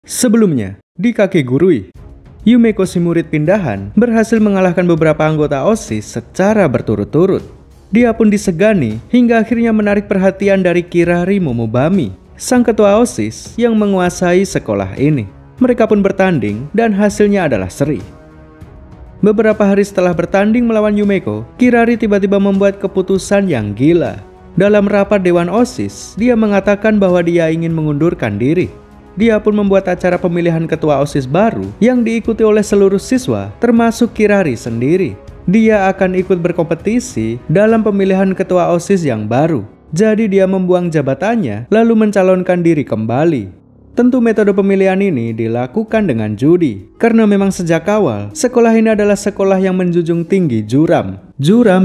Sebelumnya, di Kakegurui, Yumeko si murid pindahan berhasil mengalahkan beberapa anggota OSIS secara berturut-turut. Dia pun disegani hingga akhirnya menarik perhatian dari Kirari Momobami, sang ketua OSIS yang menguasai sekolah ini. Mereka pun bertanding dan hasilnya adalah seri. Beberapa hari setelah bertanding melawan Yumeko, Kirari tiba-tiba membuat keputusan yang gila. Dalam rapat Dewan OSIS, dia mengatakan bahwa dia ingin mengundurkan diri. Dia pun membuat acara pemilihan ketua OSIS baru yang diikuti oleh seluruh siswa, termasuk Kirari sendiri. Dia akan ikut berkompetisi dalam pemilihan ketua OSIS yang baru. Jadi dia membuang jabatannya lalu mencalonkan diri kembali. Tentu metode pemilihan ini dilakukan dengan judi, karena memang sejak awal sekolah ini adalah sekolah yang menjunjung tinggi juram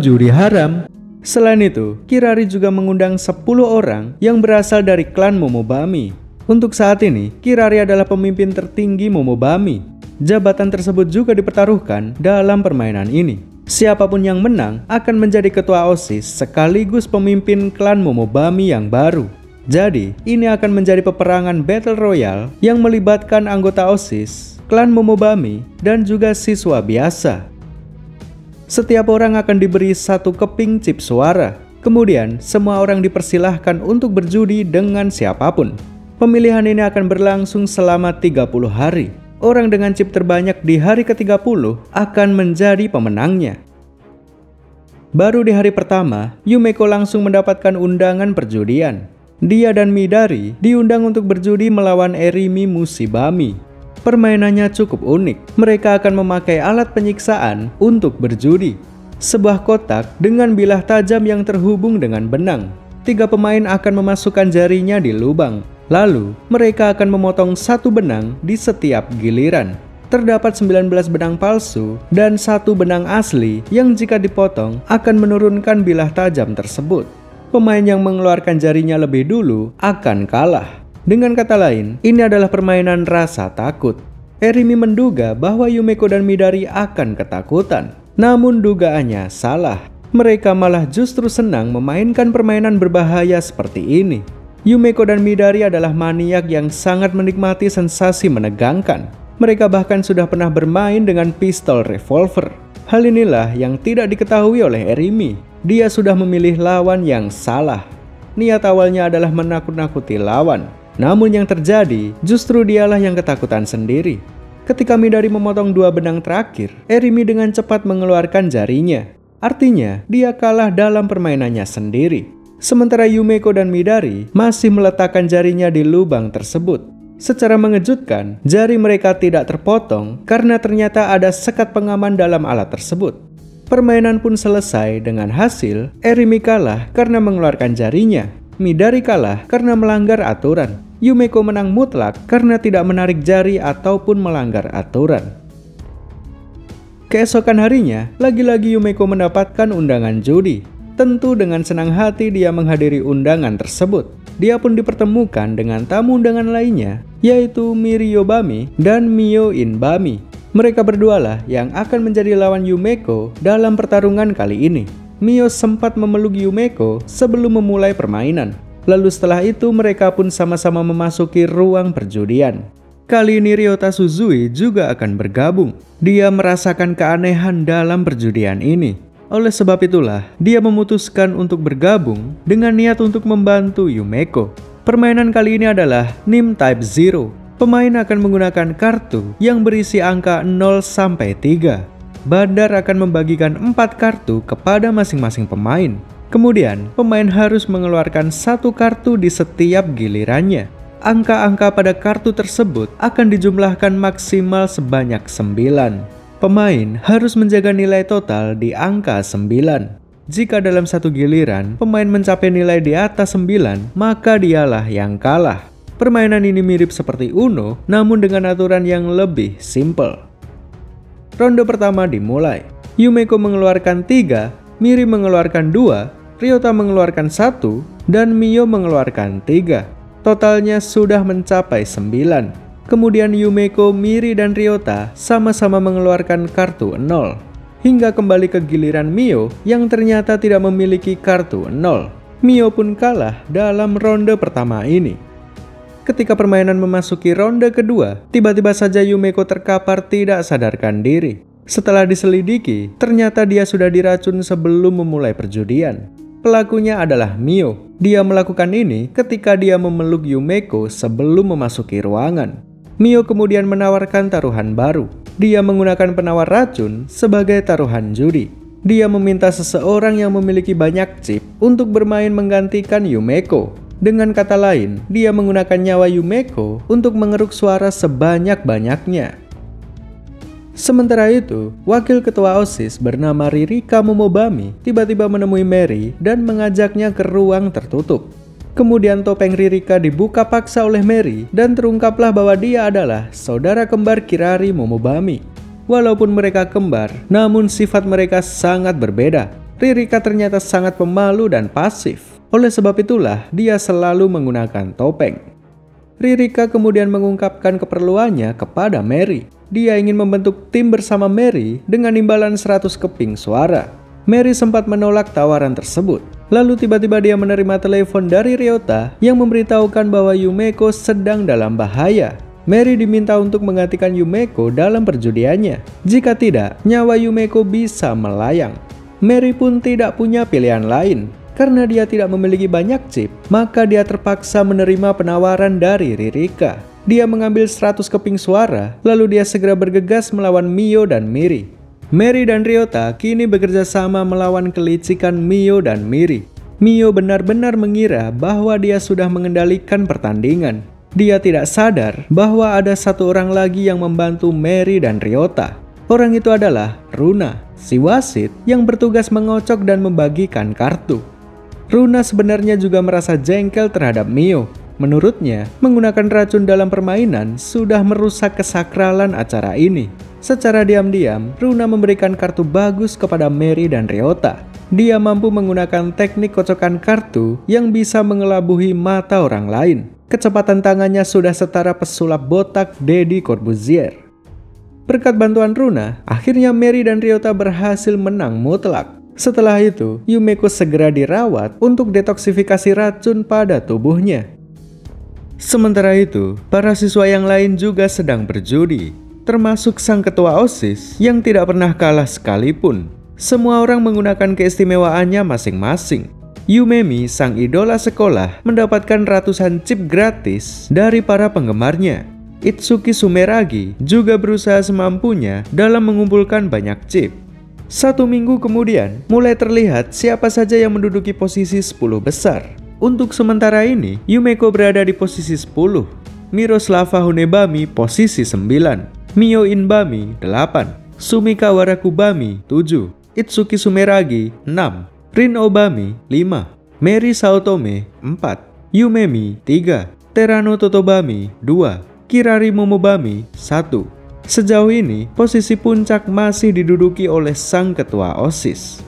judi haram. Selain itu, Kirari juga mengundang 10 orang yang berasal dari klan Momobami. Untuk saat ini, Kirari adalah pemimpin tertinggi Momobami. Jabatan tersebut juga dipertaruhkan dalam permainan ini. Siapapun yang menang akan menjadi ketua OSIS sekaligus pemimpin klan Momobami yang baru. Jadi, ini akan menjadi peperangan Battle Royale yang melibatkan anggota OSIS, klan Momobami, dan juga siswa biasa. Setiap orang akan diberi 1 keping chip suara. Kemudian, semua orang dipersilahkan untuk berjudi dengan siapapun. Pemilihan ini akan berlangsung selama 30 hari. Orang dengan chip terbanyak di hari ke-30 akan menjadi pemenangnya. Baru di hari pertama, Yumeko langsung mendapatkan undangan perjudian. Dia dan Midari diundang untuk berjudi melawan Erimi Mushibami. Permainannya cukup unik. Mereka akan memakai alat penyiksaan untuk berjudi. Sebuah kotak dengan bilah tajam yang terhubung dengan benang. 3 pemain akan memasukkan jarinya di lubang. Lalu, mereka akan memotong 1 benang di setiap giliran. Terdapat 19 benang palsu dan 1 benang asli yang jika dipotong akan menurunkan bilah tajam tersebut. Pemain yang mengeluarkan jarinya lebih dulu akan kalah. Dengan kata lain, ini adalah permainan rasa takut. Erimi menduga bahwa Yumeko dan Midari akan ketakutan. Namun dugaannya salah. Mereka malah justru senang memainkan permainan berbahaya seperti ini. Yumeko dan Midari adalah maniak yang sangat menikmati sensasi menegangkan. Mereka bahkan sudah pernah bermain dengan pistol revolver. Hal inilah yang tidak diketahui oleh Erimi. Dia sudah memilih lawan yang salah. Niat awalnya adalah menakut-nakuti lawan. Namun yang terjadi justru dialah yang ketakutan sendiri. Ketika Midari memotong 2 benang terakhir, Erimi dengan cepat mengeluarkan jarinya. Artinya, dia kalah dalam permainannya sendiri. Sementara Yumeko dan Midari masih meletakkan jarinya di lubang tersebut. Secara mengejutkan, jari mereka tidak terpotong karena ternyata ada sekat pengaman dalam alat tersebut. Permainan pun selesai dengan hasil Erimi kalah karena mengeluarkan jarinya. Midari kalah karena melanggar aturan. Yumeko menang mutlak karena tidak menarik jari ataupun melanggar aturan. Keesokan harinya, lagi-lagi Yumeko mendapatkan undangan judi. Tentu dengan senang hati dia menghadiri undangan tersebut. Dia pun dipertemukan dengan tamu undangan lainnya, yaitu Miriyobami dan Mio Inbami. Mereka berdualah yang akan menjadi lawan Yumeko dalam pertarungan kali ini. Mio sempat memeluk Yumeko sebelum memulai permainan. Lalu setelah itu mereka pun sama-sama memasuki ruang perjudian. Kali ini Ryota Suzui juga akan bergabung. Dia merasakan keanehan dalam perjudian ini. Oleh sebab itulah, dia memutuskan untuk bergabung dengan niat untuk membantu Yumeko. Permainan kali ini adalah Nim Type Zero. Pemain akan menggunakan kartu yang berisi angka 0 sampai 3. Bandar akan membagikan 4 kartu kepada masing-masing pemain. Kemudian, pemain harus mengeluarkan 1 kartu di setiap gilirannya. Angka-angka pada kartu tersebut akan dijumlahkan maksimal sebanyak 9. Pemain harus menjaga nilai total di angka 9. Jika dalam satu giliran, pemain mencapai nilai di atas 9, maka dialah yang kalah. Permainan ini mirip seperti Uno, namun dengan aturan yang lebih simpel. Ronde pertama dimulai. Yumeko mengeluarkan 3, Miri mengeluarkan 2, Ryota mengeluarkan 1, dan Mio mengeluarkan 3. Totalnya sudah mencapai 9. Kemudian Yumeko, Miri, dan Ryota sama-sama mengeluarkan kartu 0. Hingga kembali ke giliran Mio yang ternyata tidak memiliki kartu 0. Mio pun kalah dalam ronde pertama ini. Ketika permainan memasuki ronde kedua, tiba-tiba saja Yumeko terkapar tidak sadarkan diri. Setelah diselidiki, ternyata dia sudah diracun sebelum memulai perjudian. Pelakunya adalah Mio. Dia melakukan ini ketika dia memeluk Yumeko sebelum memasuki ruangan. Mio kemudian menawarkan taruhan baru. Dia menggunakan penawar racun sebagai taruhan judi. Dia meminta seseorang yang memiliki banyak chip untuk bermain menggantikan Yumeko. Dengan kata lain, dia menggunakan nyawa Yumeko untuk mengeruk suara sebanyak-banyaknya. Sementara itu, wakil ketua OSIS bernama Ririka Momobami tiba-tiba menemui Mary dan mengajaknya ke ruang tertutup. Kemudian topeng Ririka dibuka paksa oleh Mary dan terungkaplah bahwa dia adalah saudara kembar Kirari Momobami. Walaupun mereka kembar, namun sifat mereka sangat berbeda. Ririka ternyata sangat pemalu dan pasif. Oleh sebab itulah dia selalu menggunakan topeng. Ririka kemudian mengungkapkan keperluannya kepada Mary. Dia ingin membentuk tim bersama Mary dengan imbalan 100 keping suara. Mary sempat menolak tawaran tersebut. Lalu tiba-tiba dia menerima telepon dari Ryota yang memberitahukan bahwa Yumeko sedang dalam bahaya. Mary diminta untuk menggantikan Yumeko dalam perjudiannya. Jika tidak, nyawa Yumeko bisa melayang. Mary pun tidak punya pilihan lain. Karena dia tidak memiliki banyak chip, maka dia terpaksa menerima penawaran dari Ririka. Dia mengambil 100 keping suara, lalu dia segera bergegas melawan Mio dan Miri. Mary dan Ryota kini bekerja sama melawan kelicikan Mio dan Miri. Mio benar-benar mengira bahwa dia sudah mengendalikan pertandingan. Dia tidak sadar bahwa ada satu orang lagi yang membantu Mary dan Ryota. Orang itu adalah Runa, si wasit yang bertugas mengocok dan membagikan kartu. Runa sebenarnya juga merasa jengkel terhadap Mio. Menurutnya, menggunakan racun dalam permainan sudah merusak kesakralan acara ini. Secara diam-diam, Runa memberikan kartu bagus kepada Mary dan Ryota. Dia mampu menggunakan teknik kocokan kartu yang bisa mengelabuhi mata orang lain. Kecepatan tangannya sudah setara pesulap botak Deddy Corbuzier. Berkat bantuan Runa, akhirnya Mary dan Ryota berhasil menang mutlak. Setelah itu, Yumeko segera dirawat untuk detoksifikasi racun pada tubuhnya. Sementara itu, para siswa yang lain juga sedang berjudi, termasuk sang ketua OSIS yang tidak pernah kalah sekalipun. Semua orang menggunakan keistimewaannya masing-masing. Yumemi, sang idola sekolah, mendapatkan ratusan chip gratis dari para penggemarnya. Itsuki Sumeragi juga berusaha semampunya dalam mengumpulkan banyak chip. 1 minggu kemudian, mulai terlihat siapa saja yang menduduki posisi 10 besar. Untuk sementara ini, Yumeko berada di posisi 10, Miroslava Hunebami posisi 9, Mio Inbami 8, Sumika Warakubami 7, Itsuki Sumeragi 6, Rin Obami 5, Mary Saotome 4, Yumemi 3, Terano Totobami 2, Kirari Momobami 1. Sejauh ini, posisi puncak masih diduduki oleh sang ketua OSIS.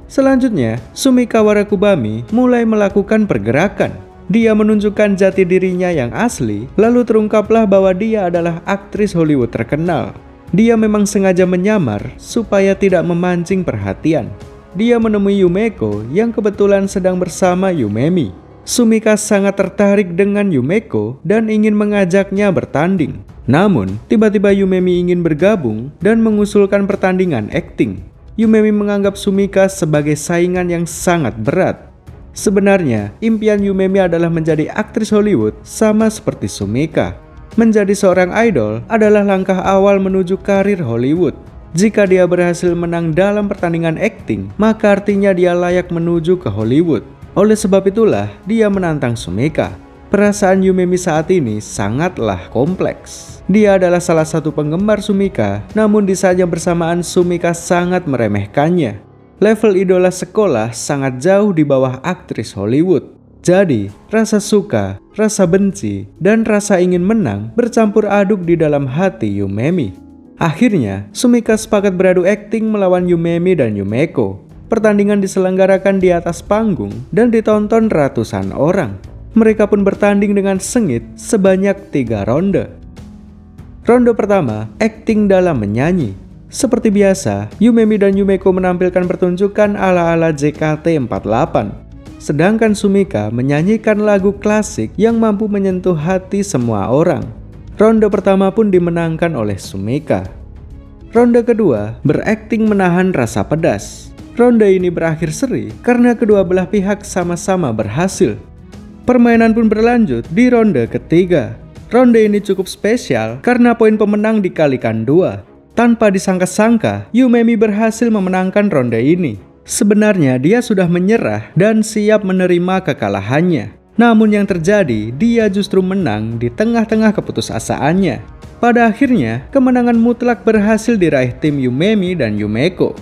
Selanjutnya, Sumika Warakubami mulai melakukan pergerakan. Dia menunjukkan jati dirinya yang asli, lalu terungkaplah bahwa dia adalah aktris Hollywood terkenal. Dia memang sengaja menyamar supaya tidak memancing perhatian. Dia menemui Yumeko yang kebetulan sedang bersama Yumemi. Sumika sangat tertarik dengan Yumeko dan ingin mengajaknya bertanding. Namun, tiba-tiba Yumemi ingin bergabung dan mengusulkan pertandingan akting. Yumemi menganggap Sumika sebagai saingan yang sangat berat. Sebenarnya, impian Yumemi adalah menjadi aktris Hollywood sama seperti Sumika. Menjadi seorang idol adalah langkah awal menuju karir Hollywood. Jika dia berhasil menang dalam pertandingan akting, maka artinya dia layak menuju ke Hollywood. Oleh sebab itulah, dia menantang Sumika. Perasaan Yumemi saat ini sangatlah kompleks. Dia adalah salah satu penggemar Sumika, namun di saat yang bersamaan Sumika sangat meremehkannya. Level idola sekolah sangat jauh di bawah aktris Hollywood. Jadi, rasa suka, rasa benci, dan rasa ingin menang bercampur aduk di dalam hati Yumemi. Akhirnya, Sumika sepakat beradu akting melawan Yumemi dan Yumeko. Pertandingan diselenggarakan di atas panggung dan ditonton ratusan orang. Mereka pun bertanding dengan sengit sebanyak 3 ronde. Ronde pertama, akting dalam menyanyi. Seperti biasa, Yumemi dan Yumeko menampilkan pertunjukan ala-ala JKT48. sedangkan Sumika menyanyikan lagu klasik yang mampu menyentuh hati semua orang. Ronde pertama pun dimenangkan oleh Sumika. Ronde kedua berakting menahan rasa pedas. Ronde ini berakhir seri karena kedua belah pihak sama-sama berhasil. Permainan pun berlanjut di ronde ketiga. Ronde ini cukup spesial karena poin pemenang dikalikan 2. Tanpa disangka-sangka, Yumemi berhasil memenangkan ronde ini. Sebenarnya dia sudah menyerah dan siap menerima kekalahannya. Namun yang terjadi, dia justru menang di tengah-tengah keputusasaannya. Pada akhirnya, kemenangan mutlak berhasil diraih tim Yumemi dan Yumeko.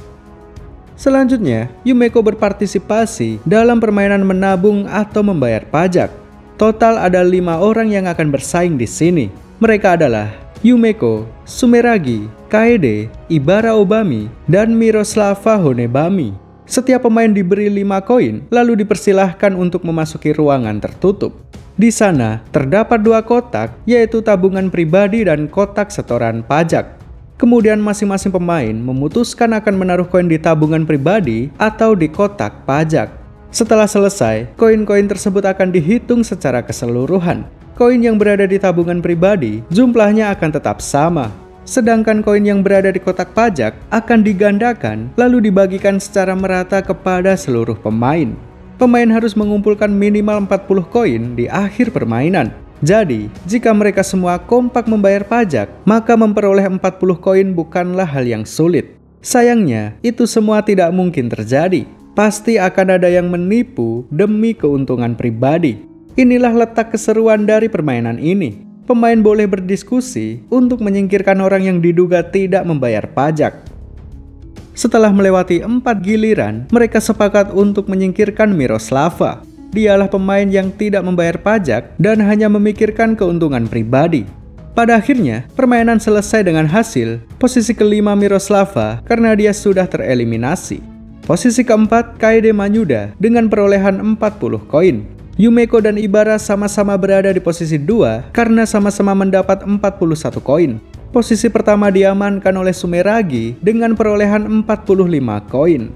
Selanjutnya, Yumeko berpartisipasi dalam permainan menabung atau membayar pajak. Total ada 5 orang yang akan bersaing di sini. Mereka adalah Yumeko, Sumeragi, Kaede, Ibara Obami, dan Miroslava Honebami. Setiap pemain diberi 5 koin, lalu dipersilahkan untuk memasuki ruangan tertutup. Di sana, terdapat 2 kotak, yaitu tabungan pribadi dan kotak setoran pajak. Kemudian masing-masing pemain memutuskan akan menaruh koin di tabungan pribadi atau di kotak pajak. Setelah selesai, koin-koin tersebut akan dihitung secara keseluruhan. Koin yang berada di tabungan pribadi jumlahnya akan tetap sama. Sedangkan koin yang berada di kotak pajak akan digandakan lalu dibagikan secara merata kepada seluruh pemain. Pemain harus mengumpulkan minimal 40 koin di akhir permainan. Jadi, jika mereka semua kompak membayar pajak, maka memperoleh 40 koin bukanlah hal yang sulit. Sayangnya, itu semua tidak mungkin terjadi. Pasti akan ada yang menipu demi keuntungan pribadi. Inilah letak keseruan dari permainan ini. Pemain boleh berdiskusi untuk menyingkirkan orang yang diduga tidak membayar pajak. Setelah melewati 4 giliran, mereka sepakat untuk menyingkirkan Miroslava. Dialah pemain yang tidak membayar pajak dan hanya memikirkan keuntungan pribadi. Pada akhirnya, permainan selesai dengan hasil posisi kelima Miroslava karena dia sudah tereliminasi. Posisi keempat, Kaede Manyuda dengan perolehan 40 koin. Yumeko dan Ibara sama-sama berada di posisi 2 karena sama-sama mendapat 41 koin. Posisi pertama diamankan oleh Sumeragi dengan perolehan 45 koin.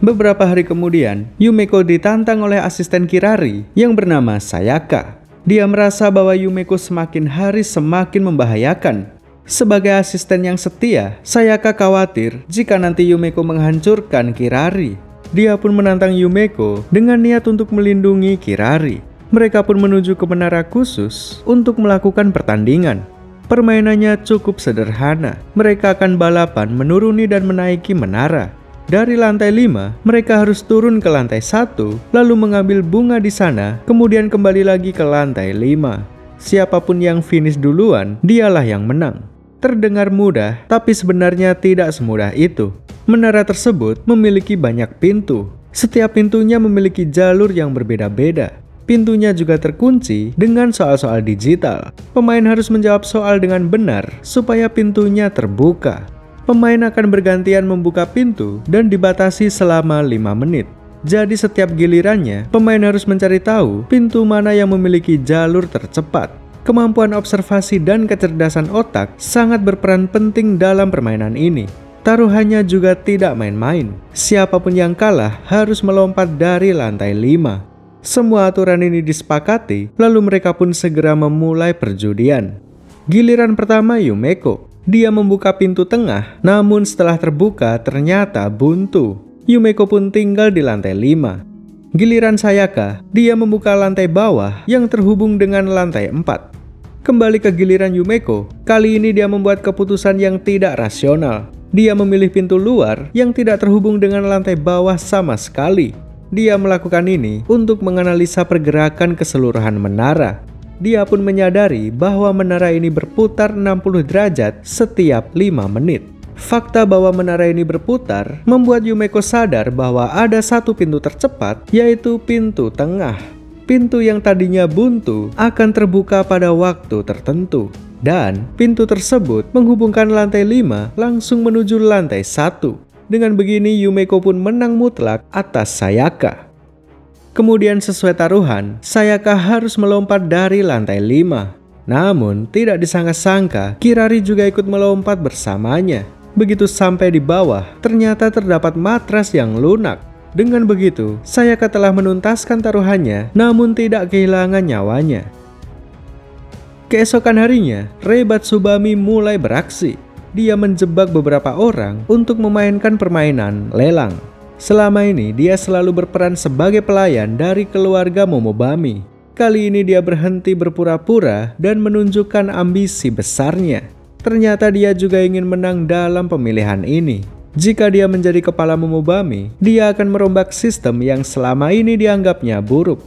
Beberapa hari kemudian, Yumeko ditantang oleh asisten Kirari yang bernama Sayaka. Dia merasa bahwa Yumeko semakin hari semakin membahayakan. Sebagai asisten yang setia, Sayaka khawatir jika nanti Yumeko menghancurkan Kirari. Dia pun menantang Yumeko dengan niat untuk melindungi Kirari. Mereka pun menuju ke menara khusus untuk melakukan pertandingan. Permainannya cukup sederhana. Mereka akan balapan menuruni dan menaiki menara. Dari lantai 5, mereka harus turun ke lantai 1, lalu mengambil bunga di sana, kemudian kembali lagi ke lantai 5. Siapapun yang finish duluan, dialah yang menang. Terdengar mudah, tapi sebenarnya tidak semudah itu. Menara tersebut memiliki banyak pintu. Setiap pintunya memiliki jalur yang berbeda-beda. Pintunya juga terkunci dengan soal-soal digital. Pemain harus menjawab soal dengan benar supaya pintunya terbuka. Pemain akan bergantian membuka pintu dan dibatasi selama 5 menit. Jadi setiap gilirannya, pemain harus mencari tahu pintu mana yang memiliki jalur tercepat. Kemampuan observasi dan kecerdasan otak sangat berperan penting dalam permainan ini. Taruhannya juga tidak main-main. Siapapun yang kalah harus melompat dari lantai 5. Semua aturan ini disepakati, lalu mereka pun segera memulai perjudian. Giliran pertama Yumeko. Dia membuka pintu tengah, namun setelah terbuka ternyata buntu. Yumeko pun tinggal di lantai 5. Giliran Sayaka, dia membuka lantai bawah yang terhubung dengan lantai 4. Kembali ke giliran Yumeko, kali ini dia membuat keputusan yang tidak rasional. Dia memilih pintu luar yang tidak terhubung dengan lantai bawah sama sekali. Dia melakukan ini untuk menganalisa pergerakan keseluruhan menara. Dia pun menyadari bahwa menara ini berputar 60 derajat setiap 5 menit. Fakta bahwa menara ini berputar membuat Yumeko sadar bahwa ada satu pintu tercepat, yaitu pintu tengah. Pintu yang tadinya buntu akan terbuka pada waktu tertentu. Dan pintu tersebut menghubungkan lantai 5 langsung menuju lantai 1. Dengan begini Yumeko pun menang mutlak atas Sayaka. Kemudian sesuai taruhan, Sayaka harus melompat dari lantai 5. Namun tidak disangka-sangka Kirari juga ikut melompat bersamanya. Begitu sampai di bawah, ternyata terdapat matras yang lunak. Dengan begitu, Sayaka telah menuntaskan taruhannya, namun tidak kehilangan nyawanya. Keesokan harinya, Rei Batsubami mulai beraksi. Dia menjebak beberapa orang untuk memainkan permainan lelang. Selama ini, dia selalu berperan sebagai pelayan dari keluarga Momobami. Kali ini dia berhenti berpura-pura dan menunjukkan ambisi besarnya. Ternyata dia juga ingin menang dalam pemilihan ini. Jika dia menjadi kepala Momobami, dia akan merombak sistem yang selama ini dianggapnya buruk.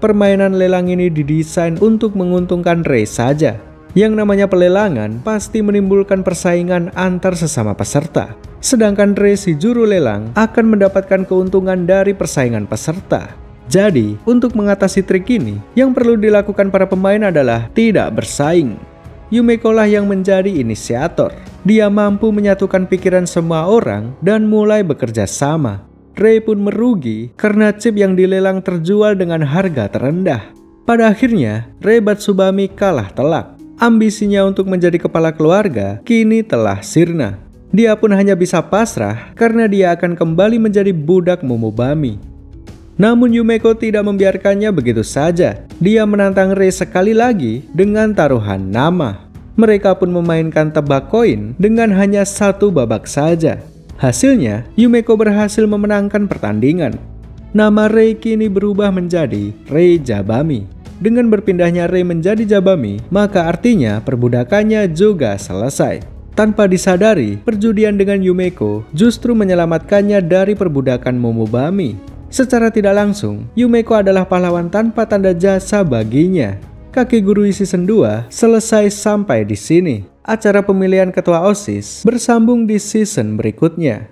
Permainan lelang ini didesain untuk menguntungkan Rei saja. Yang namanya pelelangan pasti menimbulkan persaingan antar sesama peserta. Sedangkan Rei si juru lelang akan mendapatkan keuntungan dari persaingan peserta. Jadi, untuk mengatasi trik ini, yang perlu dilakukan para pemain adalah tidak bersaing. Yumeko lah yang menjadi inisiator. Dia mampu menyatukan pikiran semua orang dan mulai bekerja sama. Rei pun merugi karena chip yang dilelang terjual dengan harga terendah. Pada akhirnya, Rei Batsubami kalah telak. Ambisinya untuk menjadi kepala keluarga kini telah sirna. Dia pun hanya bisa pasrah karena dia akan kembali menjadi budak Momobami. Namun Yumeko tidak membiarkannya begitu saja. Dia menantang Rei sekali lagi dengan taruhan nama. Mereka pun memainkan tebak koin dengan hanya satu babak saja. Hasilnya, Yumeko berhasil memenangkan pertandingan. Nama Rei kini berubah menjadi Rei Jabami. Dengan berpindahnya Rei menjadi Jabami, maka artinya perbudakannya juga selesai. Tanpa disadari, perjudian dengan Yumeko justru menyelamatkannya dari perbudakan Momobami. Secara tidak langsung, Yumeko adalah pahlawan tanpa tanda jasa baginya. Kakegurui Season 2 selesai sampai di sini. Acara pemilihan ketua OSIS bersambung di season berikutnya.